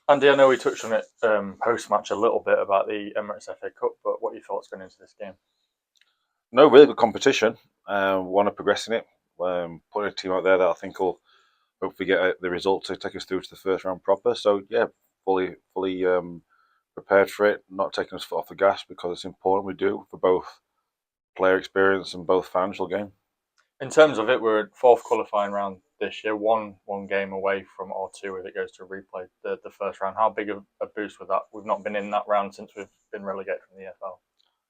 Andy, I know we touched on it post-match a little bit about the Emirates FA Cup, but what are your thoughts going into this game? No, really good competition. Want to progress in it. Putting a team out there that I think will hopefully get the result to take us through to the first round proper. So yeah, fully prepared for it. Not taking us foot off the gas because it's important we do for both player experience and both financial gain. In terms of it, we're at fourth qualifying round this year, one game away from R2 if it goes to replay the first round. How big of a boost with that? We've not been in that round since we've been relegated from the EFL.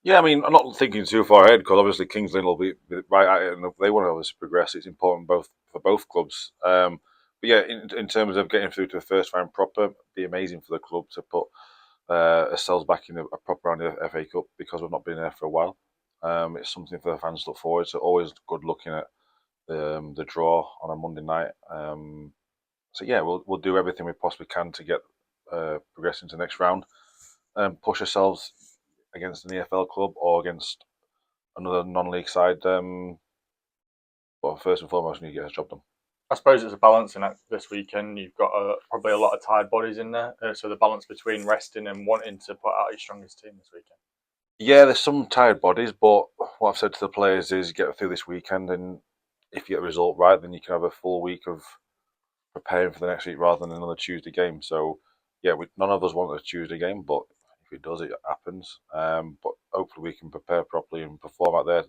Yeah, I mean, I'm not thinking too far ahead because obviously Kings Lynn will be right at it, and if they want to obviously progress, it's important both for both clubs. But yeah, in terms of getting through to the first round proper, it'd be amazing for the club to put ourselves back in a proper round of the FA Cup because we've not been there for a while. It's something for the fans to look forward to. Always good looking at the draw on a Monday night. So yeah, we'll do everything we possibly can to get progressing to the next round and push ourselves against an EFL club or against another non-league side. But first and foremost, we need to get the job done. I suppose it's a balancing act this weekend. You've got probably a lot of tired bodies in there, so the balance between resting and wanting to put out your strongest team this weekend. Yeah, there's some tired bodies, but what I've said to the players is get through this weekend, and if you get the result right, then you can have a full week of preparing for the next week rather than another Tuesday game. So, yeah, none of us want a Tuesday game, but if it does, it happens. But hopefully, we can prepare properly and perform out there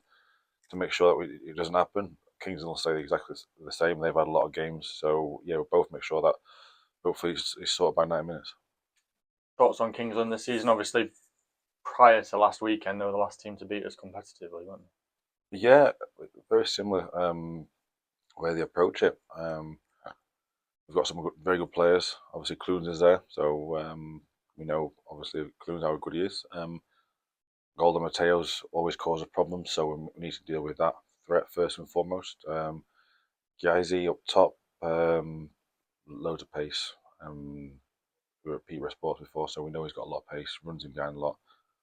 to make sure that it doesn't happen. Kingston will say exactly the same. They've had a lot of games, so yeah, we'll both make sure that hopefully it's sorted by 90 minutes. Thoughts on Kingsland this season? Obviously, prior to last weekend, they were the last team to beat us competitively, weren't Yeah, very similar way they approach it. We've got some very good players. Obviously, Clunes is there, so we know obviously Clunes how good he is. Golden Mateo's always causes problems, so we need to deal with that threat first and foremost. Giazi up top, loads of pace. We were at Peterborough Sports before, so we know he's got a lot of pace, runs him down a lot.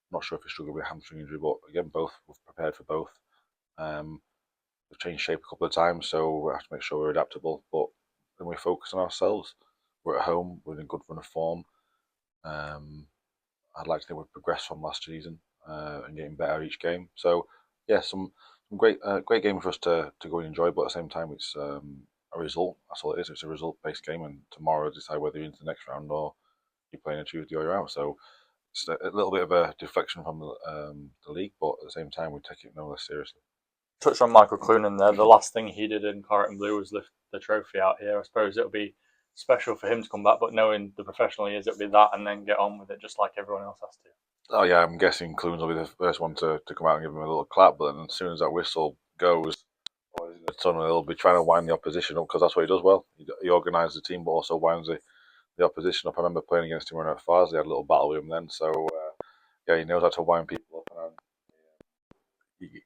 Not sure if he's struggled with a hamstring injury, but again, both we've prepared for both. Um, we've changed shape a couple of times, so we have to make sure we're adaptable. But then we focus on ourselves. We're at home. We're in a good run of form. Um, I'd like to think we've progressed from last season and getting better each game. So yeah, some great game for us to go and enjoy. But at the same time, it's a result. That's all it is. It's a result based game, and tomorrow decide whether you're into the next round or you're playing a Tuesday or you're out. So it's a little bit of a deflection from the league, but at the same time, we take it no less seriously. Touched on Michael Clunan there. The last thing he did in Claret and Blue was lift the trophy out here. I suppose it'll be special for him to come back, but knowing the professional he is, it'll be that and then get on with it just like everyone else has to. Oh yeah, I'm guessing Clunes will be the first one to come out and give him a little clap. But then as soon as that whistle goes, the tunnel, he'll be trying to wind the opposition up because that's what he does well. He organises the team, but also winds the opposition up. I remember playing against him when at Fars. They had a little battle with him then. So yeah, he knows how to wind people up and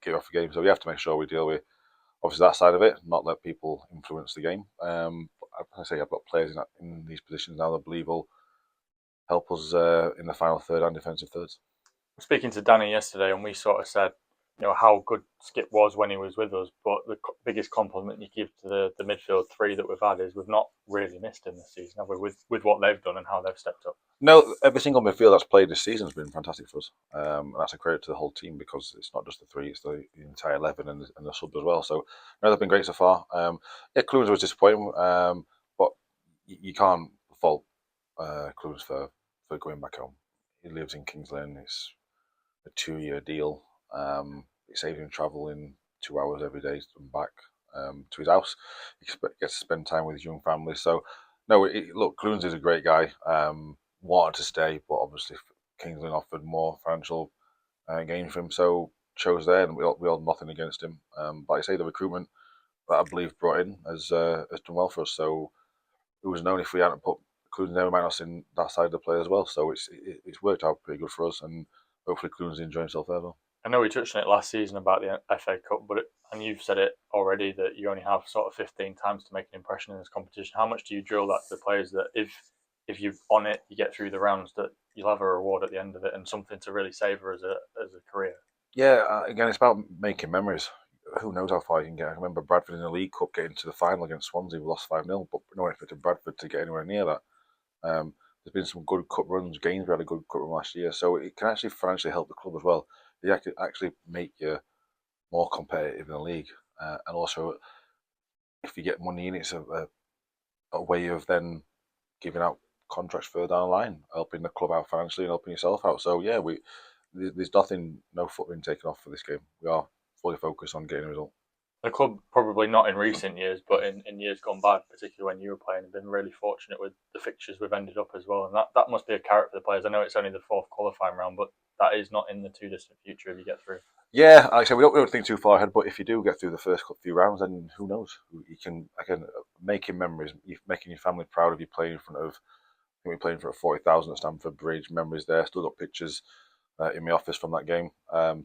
get off the game. So we have to make sure we deal with obviously that side of it, not let people influence the game. I say I've got players in these positions now that I believe will help us in the final third and defensive thirds. Speaking to Danny yesterday, and we sort of said, how good Skip was when he was with us, but the biggest compliment you give to the midfield three that we've had is we've not really missed him this season, have we, with what they've done and how they've stepped up. No, every single midfield that's played this season has been fantastic for us. And that's a credit to the whole team because it's not just the three, it's the entire 11 and the sub as well. So, no, they've been great so far. Yeah, Clunes was disappointing, but you can't fault Clunes for going back home. He lives in Kings Lynn. It's a 2-year deal. It saves him travelling 2 hours every day and back to his house. He gets to spend time with his young family. So, no, look, Clunes is a great guy. Wanted to stay, but obviously Kingsland offered more financial gain for him, so chose there, and we all nothing against him. But I say the recruitment that I believe brought in has done well for us. So it was known if we hadn't put Clunes there, we might not seen that side of the play as well. So it's worked out pretty good for us, and hopefully Clunes enjoy himself there though. I know we touched on it last season about the FA Cup, and you've said it already that you only have sort of 15 times to make an impression in this competition. How much do you drill that to the players that if you're on it, you get through the rounds, that you'll have a reward at the end of it and something to really savour as a career? Yeah, again, it's about making memories. Who knows how far you can get? I remember Bradford in the League Cup getting to the final against Swansea. We lost 5-0, but no one expected Bradford to get anywhere near that. There's been some good cup runs. Gainsborough had a good cup run last year, so it can actually financially help the club as well. It can actually make you more competitive in the league, and also if you get money in, it's a way of then giving out contracts further down the line, helping the club out financially and helping yourself out. So yeah, there's no foot being taken off for this game. We are fully focused on getting a result. The club, probably not in recent years, but in years gone by, particularly when you were playing, have been really fortunate with the fixtures we've ended up as well. And that must be a carrot for the players. I know it's only the fourth qualifying round, but that is not in the too distant future if you get through. Yeah, like I said, we don't think too far ahead, but if you do get through the first few rounds, then who knows? You can again making memories, making your family proud of you playing in front of. I think we played in front of 40,000 at Stamford Bridge. Memories there. Still got pictures in my office from that game.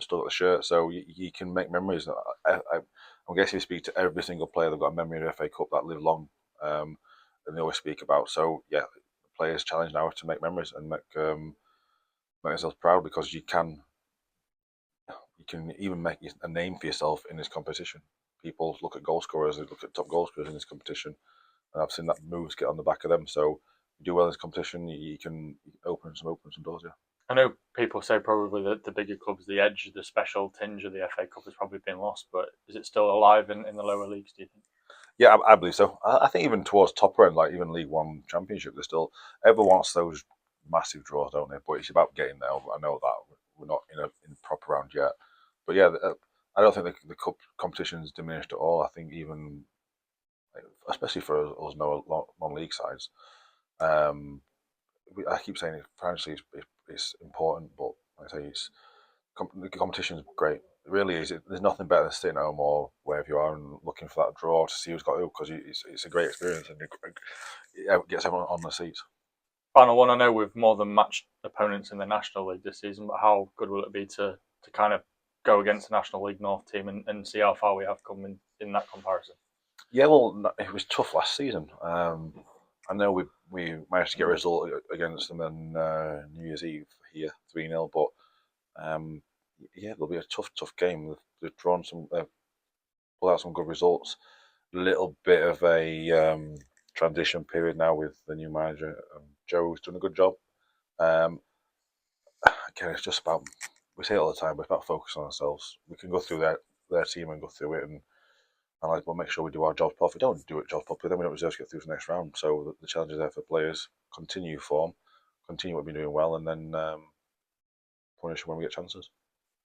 Still got the shirt, so you can make memories. I'm guessing you speak to every single player, they've got a memory of the FA Cup that live long, and they always speak about. So yeah, the players' challenge now is to make memories and make yourself proud because you can even make a name for yourself in this competition. People look at goal scorers, they look at top goal scorers in this competition, and I've seen that moves get on the back of them. So you do well in this competition, you can open some doors. Yeah. I know people say probably that the bigger clubs, the edge, the special tinge of the FA Cup has probably been lost, but is it still alive in the lower leagues, do you think? Yeah, I believe so. I think even towards top end, like even League One Championship, there's still everyone wants those massive draws, don't they? But it's about getting there. I know that we're not in a proper round yet, but yeah, I don't think the cup competition's diminished at all. I think even, especially for us non-league sides, um, I keep saying it financially it's important, but like I say the competition is great. It really is. There's nothing better than sitting at home or wherever you are and looking for that draw to see who's got who because it's a great experience and it gets everyone on the seats. Final one, I know we've more than matched opponents in the National League this season, but how good will it be to kind of go against the National League North team and see how far we have come in that comparison? Yeah, well, it was tough last season. I know we managed to get a result against them on New Year's Eve here, 3-0, but um, yeah, it'll be a tough game. They've drawn pulled out some good results. Little bit of a transition period now with the new manager. Joe's done a good job. Um, Again, it's just about we say it all the time, but it's about focusing on ourselves. We can go through their team and go through it, and we'll make sure we do our job properly. If we don't do it job properly, then we don't deserve to get through to the next round. So the challenge is there for players: continue form, continue what we're doing well, and then punish when we get chances.